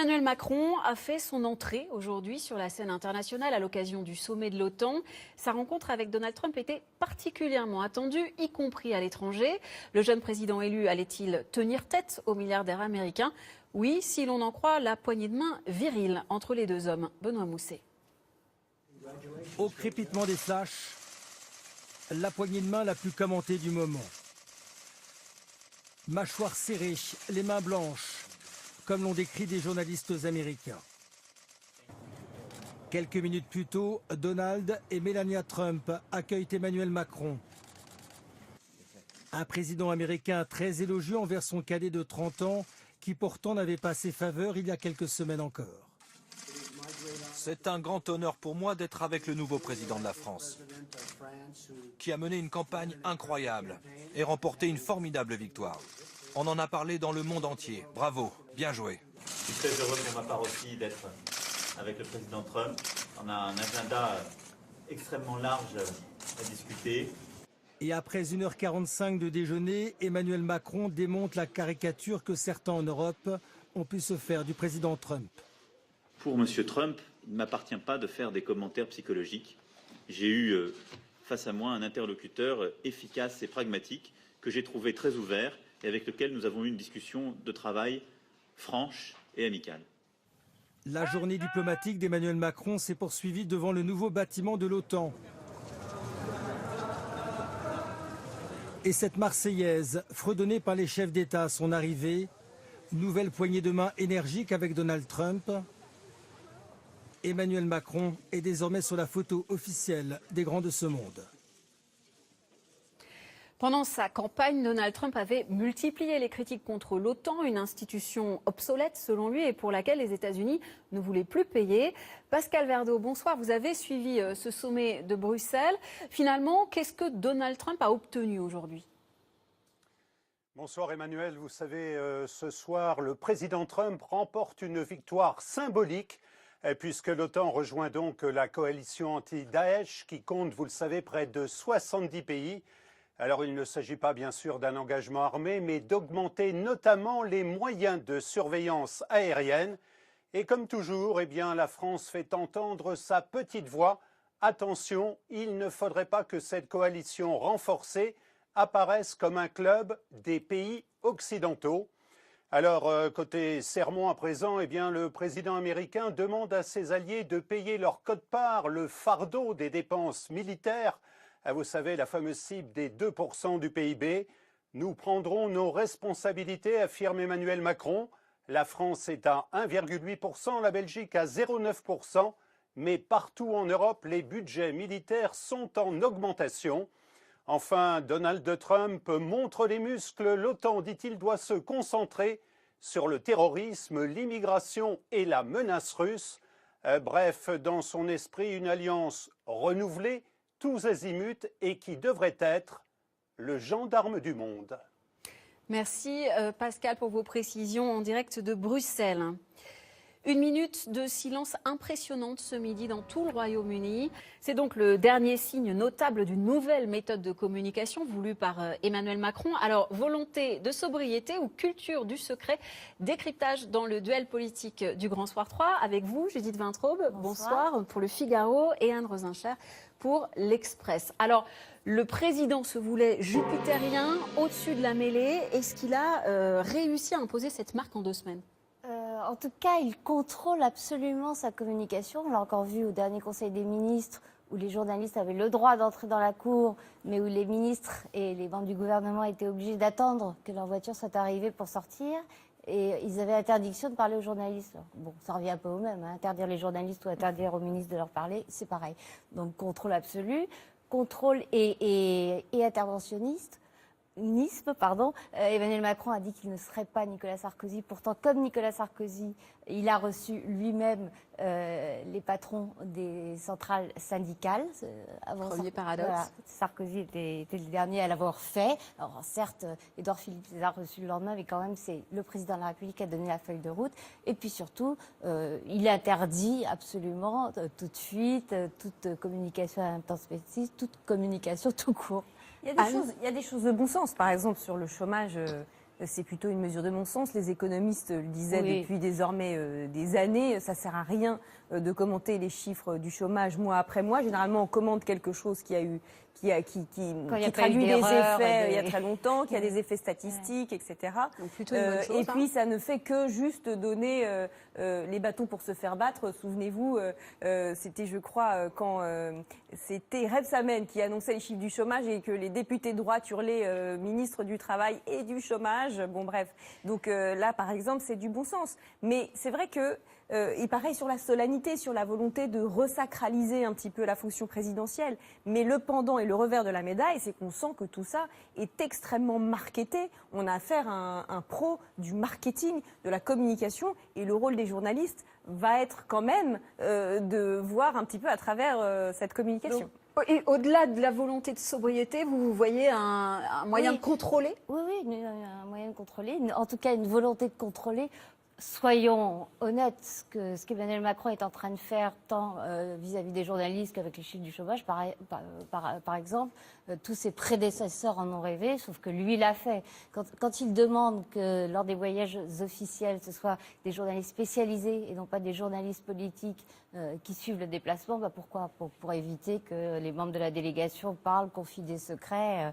Emmanuel Macron a fait son entrée aujourd'hui sur la scène internationale à l'occasion du sommet de l'OTAN. Sa rencontre avec Donald Trump était particulièrement attendue, y compris à l'étranger. Le jeune président élu allait-il tenir tête aux milliardaires américains? Oui, si l'on en croit la poignée de main virile entre les deux hommes. Benoît Mousset. Au crépitement des flashs, la poignée de main la plus commentée du moment. Mâchoire serrée, les mains blanches, comme l'ont décrit des journalistes américains. Quelques minutes plus tôt, Donald et Melania Trump accueillent Emmanuel Macron. Un président américain très élogieux envers son cadet de 30 ans, qui pourtant n'avait pas ses faveurs il y a quelques semaines encore. C'est un grand honneur pour moi d'être avec le nouveau président de la France, qui a mené une campagne incroyable et remporté une formidable victoire. On en a parlé dans le monde entier. Bravo, bien joué. Je suis très heureux pour ma part aussi d'être avec le président Trump. On a un agenda extrêmement large à discuter. Et après 1h45 de déjeuner, Emmanuel Macron démonte la caricature que certains en Europe ont pu se faire du président Trump. Pour M. Trump, il ne m'appartient pas de faire des commentaires psychologiques. J'ai eu face à moi un interlocuteur efficace et pragmatique que j'ai trouvé très ouvert et avec lequel nous avons eu une discussion de travail franche et amicale. La journée diplomatique d'Emmanuel Macron s'est poursuivie devant le nouveau bâtiment de l'OTAN. Et cette Marseillaise, fredonnée par les chefs d'État à son arrivée, nouvelle poignée de main énergique avec Donald Trump. Emmanuel Macron est désormais sur la photo officielle des grands de ce monde. Pendant sa campagne, Donald Trump avait multiplié les critiques contre l'OTAN, une institution obsolète selon lui et pour laquelle les États-Unis ne voulaient plus payer. Pascal Verdeau, bonsoir. Vous avez suivi ce sommet de Bruxelles. Finalement, qu'est-ce que Donald Trump a obtenu aujourd'hui ? Bonsoir Emmanuel. Vous savez, ce soir, le président Trump remporte une victoire symbolique puisque l'OTAN rejoint donc la coalition anti-Daesh qui compte, vous le savez, près de 70 pays. Alors il ne s'agit pas bien sûr d'un engagement armé, mais d'augmenter notamment les moyens de surveillance aérienne. Et comme toujours, eh bien, la France fait entendre sa petite voix. Attention, il ne faudrait pas que cette coalition renforcée apparaisse comme un club des pays occidentaux. Alors, côté sermon à présent, eh bien, le président américain demande à ses alliés de payer leur quote-part, le fardeau des dépenses militaires. Vous savez, la fameuse cible des 2% du PIB. Nous prendrons nos responsabilités, affirme Emmanuel Macron. La France est à 1,8%, la Belgique à 0,9%. Mais partout en Europe, les budgets militaires sont en augmentation. Enfin, Donald Trump montre les muscles. L'OTAN, dit-il, doit se concentrer sur le terrorisme, l'immigration et la menace russe. Bref, dans son esprit, une alliance renouvelée, tous azimuts et qui devrait être le gendarme du monde. Merci Pascal pour vos précisions en direct de Bruxelles. Une minute de silence impressionnante ce midi dans tout le Royaume-Uni. C'est donc le dernier signe notable d'une nouvelle méthode de communication voulue par Emmanuel Macron. Alors, volonté de sobriété ou culture du secret, décryptage dans le duel politique du Grand Soir 3 avec vous, Judith Vintraube. Bonsoir pour le Figaro et Anne Rosincher pour l'Express. Alors, le président se voulait jupitérien, au-dessus de la mêlée. Est-ce qu'il a réussi à imposer cette marque en 2 semaines ? En tout cas, il contrôle absolument sa communication. On l'a encore vu au dernier Conseil des ministres où les journalistes avaient le droit d'entrer dans la cour, mais où les ministres et les membres du gouvernement étaient obligés d'attendre que leur voiture soit arrivée pour sortir. Et ils avaient interdiction de parler aux journalistes. Bon, ça revient un peu au même, hein. Interdire les journalistes ou interdire aux ministres de leur parler, c'est pareil. Donc contrôle absolu, contrôle et interventionniste. Emmanuel Macron a dit qu'il ne serait pas Nicolas Sarkozy. Pourtant, comme Nicolas Sarkozy, il a reçu lui-même les patrons des centrales syndicales. Premier paradoxe. Voilà, Sarkozy était le dernier à l'avoir fait. Alors certes, Édouard Philippe les a reçus le lendemain, mais quand même, c'est le président de la République qui a donné la feuille de route. Et puis surtout, il interdit absolument toute fuite, toute communication intempestive, toute communication tout court. Il y a des choses de bon sens, par exemple sur le chômage c'est plutôt une mesure de bon sens. Les économistes le disaient depuis désormais des années. Ça sert à rien de commenter les chiffres du chômage mois après mois. Généralement, on commente quelque chose qui traduit des effets il y a très longtemps, qui a des effets statistiques, etc. Donc plutôt une bonne chose, et puis, ça ne fait que juste donner les bâtons pour se faire battre. Souvenez-vous, c'était, je crois, quand c'était Rebsamen qui annonçait les chiffres du chômage et que les députés de droite hurlaient ministre du Travail et du chômage. Bon, bref. Donc là, par exemple, c'est du bon sens. Mais c'est vrai que et pareil sur la solennité, sur la volonté de resacraliser un petit peu la fonction présidentielle. Mais le pendant et le revers de la médaille, c'est qu'on sent que tout ça est extrêmement marketé. On a affaire à un pro du marketing, de la communication, et le rôle des journalistes va être quand même de voir un petit peu à travers cette communication. Donc, et au-delà de la volonté de sobriété, vous voyez un moyen de contrôler ? Oui, un moyen de contrôler, en tout cas une volonté de contrôler. Soyons honnêtes, ce qu'Emmanuel Macron est en train de faire, tant vis-à-vis des journalistes qu'avec les chiffres du chômage, par exemple, tous ses prédécesseurs en ont rêvé, sauf que lui l'a fait. Quand il demande que lors des voyages officiels, ce soit des journalistes spécialisés et non pas des journalistes politiques qui suivent le déplacement, pourquoi ? Pour éviter que les membres de la délégation parlent, confient des secrets.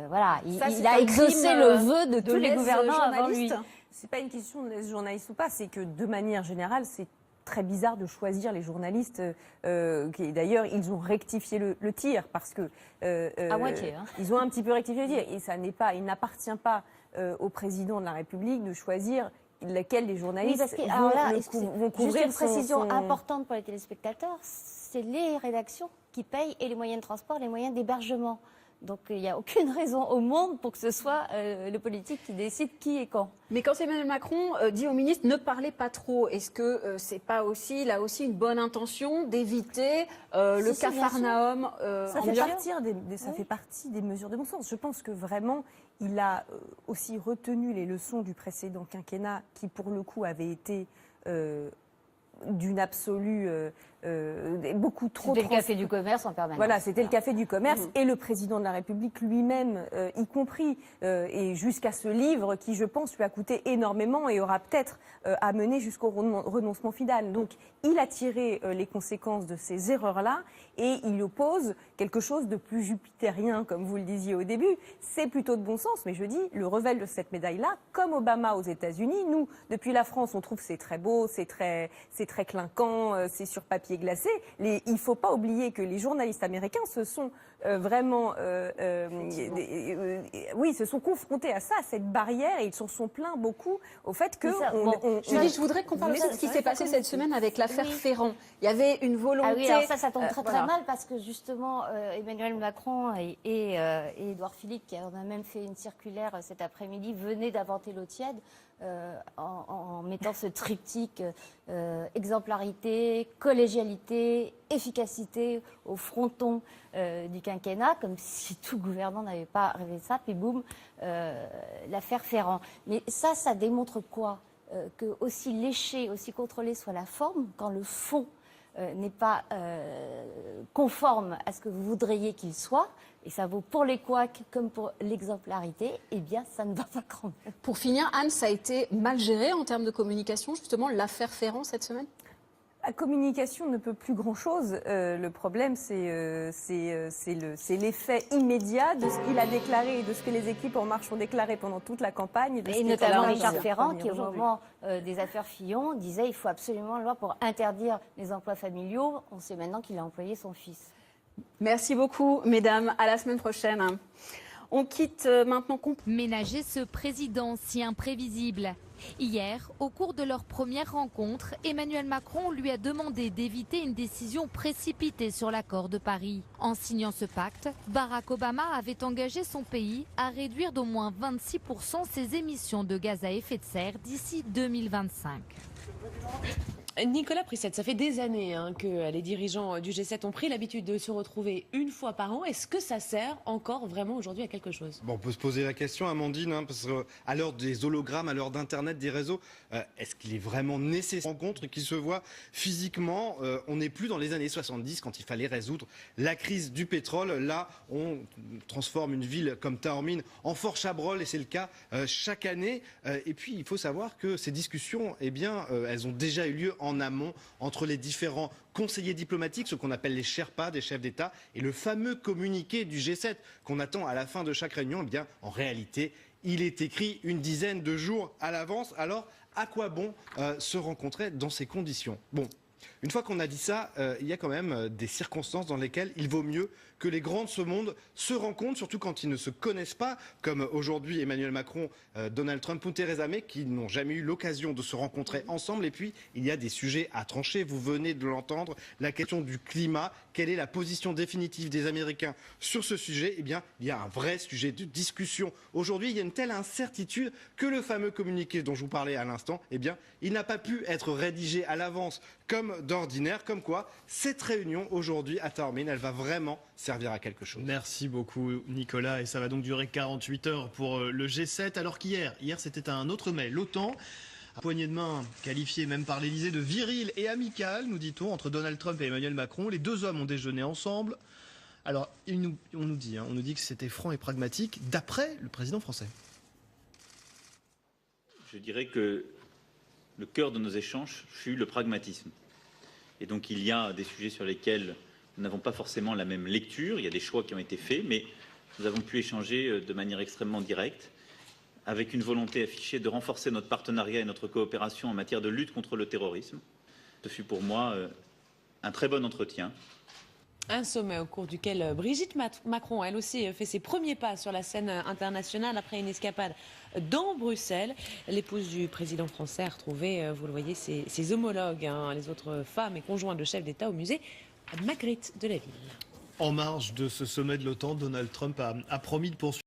Voilà, il a exaucé le vœu de tous les gouvernants avant lui. C'est pas une question de laisse journaliste ou pas, c'est que de manière générale, c'est très bizarre de choisir les journalistes. D'ailleurs, ils ont rectifié le tir parce que à moitié. Ils ont un petit peu rectifié le tir et ça n'est pas, il n'appartient pas au président de la République de choisir lesquels les journalistes vont couvrir. Juste une précision importante pour les téléspectateurs, c'est les rédactions qui payent et les moyens de transport, les moyens d'hébergement. Donc il n'y a aucune raison au monde pour que ce soit le politique qui décide qui et quand. Mais quand Emmanuel Macron dit au ministre ne parlez pas trop, est-ce que c'est pas aussi là aussi une bonne intention d'éviter le capharnaüm Ça fait partie des mesures de bon sens. Je pense que vraiment il a aussi retenu les leçons du précédent quinquennat qui pour le coup avait été d'une absolue beaucoup trop. C'était le café du commerce en permanence. Voilà, c'était le café du commerce et le président de la République lui-même, y compris, et jusqu'à ce livre qui, je pense, lui a coûté énormément et aura peut-être amené jusqu'au renoncement final. Donc, il a tiré les conséquences de ces erreurs-là et il oppose quelque chose de plus jupitérien, comme vous le disiez au début. C'est plutôt de bon sens, mais je dis, le revers de cette médaille-là, comme Obama aux États-Unis, nous, depuis la France, on trouve que c'est très beau, c'est très clinquant, c'est sur papier glacé. Il ne faut pas oublier que les journalistes américains se sont vraiment se sont confrontés à ça, à cette barrière, et ils s'en sont plaints beaucoup au fait que... Julie, je voudrais qu'on parle aussi de ce qui s'est passé cette semaine avec l'affaire Ferrand. Il y avait une volonté... Ah oui, alors ça tombe très mal parce que justement Emmanuel Macron et Édouard Philippe, qui en a même fait une circulaire cet après-midi, venaient d'inventer l'eau tiède. En mettant ce triptyque exemplarité, collégialité, efficacité au fronton du quinquennat, comme si tout gouvernant n'avait pas rêvé ça, puis boum, l'affaire Ferrand. Mais ça démontre quoi ? Que aussi léché, aussi contrôlé soit la forme, quand le fond n'est pas conforme à ce que vous voudriez qu'il soit, et ça vaut pour les couacs comme pour l'exemplarité, eh bien, ça ne va pas quand même. Pour finir, Anne, ça a été mal géré en termes de communication, justement, l'affaire Ferrand cette semaine ? La communication ne peut plus grand-chose. Le problème, c'est l'effet immédiat de ce qu'il a déclaré et de ce que les équipes En Marche ont déclaré pendant toute la campagne. Et notamment Richard Ferrand, qui au moment des affaires Fillon disait qu'il faut absolument une loi pour interdire les emplois familiaux. On sait maintenant qu'il a employé son fils. Merci beaucoup, mesdames. À la semaine prochaine. On quitte maintenant. Ménager ce président si imprévisible. Hier, au cours de leur première rencontre, Emmanuel Macron lui a demandé d'éviter une décision précipitée sur l'accord de Paris. En signant ce pacte, Barack Obama avait engagé son pays à réduire d'au moins 26% ses émissions de gaz à effet de serre d'ici 2025. Nicolas Prissette, ça fait des années que les dirigeants du G7 ont pris l'habitude de se retrouver une fois par an. Est-ce que ça sert encore vraiment aujourd'hui à quelque chose? Bon, on peut se poser la question, Amandine, parce qu'à l'heure des hologrammes, à l'heure d'Internet, des réseaux, est-ce qu'il est vraiment nécessaire rencontre qui se voit physiquement? On n'est plus dans les années 70 quand il fallait résoudre la crise du pétrole. Là, on transforme une ville comme Taormine en Fort Chabrol et c'est le cas chaque année. Et puis, il faut savoir que ces discussions, eh bien, elles ont déjà eu lieu en amont entre les différents conseillers diplomatiques, ce qu'on appelle les Sherpas des chefs d'État, et le fameux communiqué du G7 qu'on attend à la fin de chaque réunion. Eh bien, en réalité, il est écrit une dizaine de jours à l'avance. Alors, à quoi bon se rencontrer dans ces conditions? Bon, une fois qu'on a dit ça, il y a quand même des circonstances dans lesquelles il vaut mieux que les grands de ce monde se rencontrent, surtout quand ils ne se connaissent pas, comme aujourd'hui Emmanuel Macron, Donald Trump ou Theresa May, qui n'ont jamais eu l'occasion de se rencontrer ensemble. Et puis, il y a des sujets à trancher, vous venez de l'entendre, la question du climat. Quelle est la position définitive des Américains sur ce sujet? Eh bien, il y a un vrai sujet de discussion. Aujourd'hui, il y a une telle incertitude que le fameux communiqué dont je vous parlais à l'instant, eh bien, il n'a pas pu être rédigé à l'avance comme d'ordinaire, comme quoi cette réunion aujourd'hui à Taormine, elle va vraiment servir à quelque chose. Merci beaucoup Nicolas, et ça va donc durer 48 heures pour le G7, alors qu'hier c'était un autre mai, l'OTAN. Un poignée de main qualifié même par l'Elysée de viril et amical, nous dit-on, entre Donald Trump et Emmanuel Macron. Les deux hommes ont déjeuné ensemble. Alors, on nous dit que c'était franc et pragmatique, d'après le président français. Je dirais que le cœur de nos échanges fut le pragmatisme. Et donc il y a des sujets sur lesquels nous n'avons pas forcément la même lecture, il y a des choix qui ont été faits, mais nous avons pu échanger de manière extrêmement directe, avec une volonté affichée de renforcer notre partenariat et notre coopération en matière de lutte contre le terrorisme. Ce fut pour moi un très bon entretien. Un sommet au cours duquel Brigitte Macron, elle aussi, fait ses premiers pas sur la scène internationale après une escapade dans Bruxelles. L'épouse du président français a retrouvé, vous le voyez, ses homologues, les autres femmes et conjoints de chefs d'État au musée Magritte de la Ville. En marge de ce sommet de l'OTAN, Donald Trump a promis de poursuivre